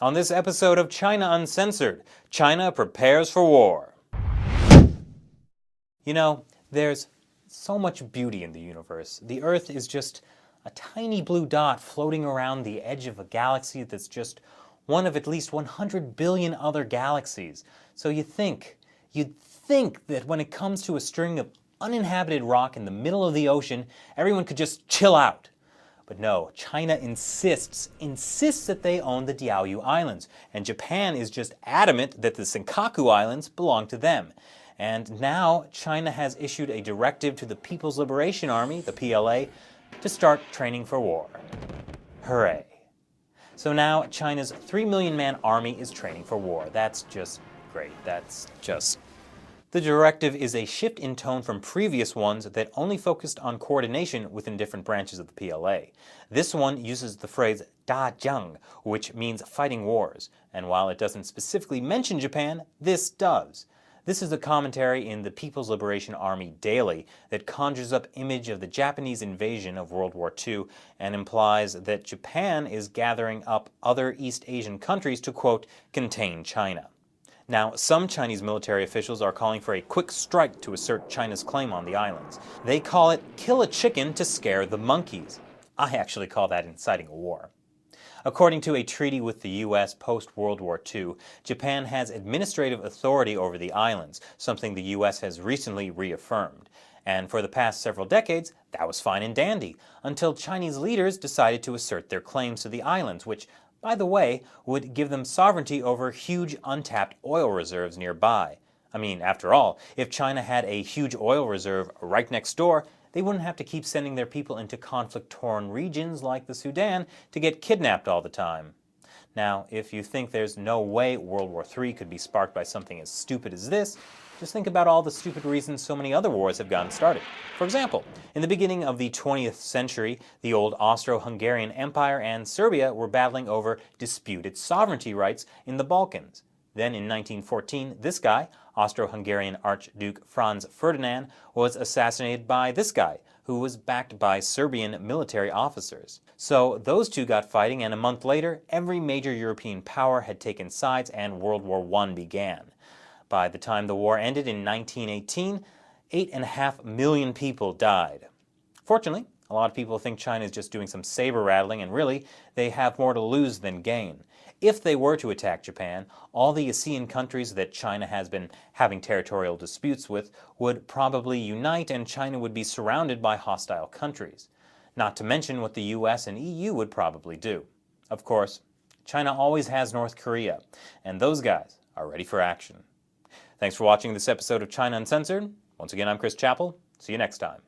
On this episode of China Uncensored, China prepares for war. You know, there's so much beauty in the universe. The Earth is just a tiny blue dot floating around the edge of a galaxy that's just one of at least 100 billion other galaxies. So you'd think that when it comes to a string of uninhabited rock in the middle of the ocean, everyone could just chill out. But no, China insists that they own the Diaoyu Islands, and Japan is just adamant that the Senkaku Islands belong to them. And now China has issued a directive to the People's Liberation Army, the PLA, to start training for war. Hooray. So now China's 3 million man army is training for war. That's just great. The directive is a shift in tone from previous ones that only focused on coordination within different branches of the PLA. This one uses the phrase dajiang, which means fighting wars, and while it doesn't specifically mention Japan, this does. This is a commentary in the People's Liberation Army Daily that conjures up image of the Japanese invasion of World War II and implies that Japan is gathering up other East Asian countries to, quote, contain China. Now, some Chinese military officials are calling for a quick strike to assert China's claim on the islands. They call it kill a chicken to scare the monkeys. I actually call that inciting a war. According to a treaty with the U.S. post-World War II, Japan has administrative authority over the islands, something the U.S. has recently reaffirmed. And for the past several decades, that was fine and dandy, until Chinese leaders decided to assert their claims to the islands, which, by the way, would give them sovereignty over huge untapped oil reserves nearby. I mean, after all, if China had a huge oil reserve right next door, they wouldn't have to keep sending their people into conflict-torn regions like the Sudan to get kidnapped all the time. Now, if you think there's no way World War III could be sparked by something as stupid as this, just think about all the stupid reasons so many other wars have gotten started. For example, in the beginning of the 20th century, the old Austro-Hungarian Empire and Serbia were battling over disputed sovereignty rights in the Balkans. Then in 1914, this guy, Austro-Hungarian Archduke Franz Ferdinand, was assassinated by this guy, who was backed by Serbian military officers. So those two got fighting, and a month later, every major European power had taken sides and World War I began. By the time the war ended in 1918, 8.5 million people died. Fortunately, a lot of people think China is just doing some saber rattling, and really, they have more to lose than gain. If they were to attack Japan, all the ASEAN countries that China has been having territorial disputes with would probably unite, and China would be surrounded by hostile countries. Not to mention what the US and EU would probably do. Of course, China always has North Korea, and those guys are ready for action. Thanks for watching this episode of China Uncensored. Once again, I'm Chris Chappell. See you next time.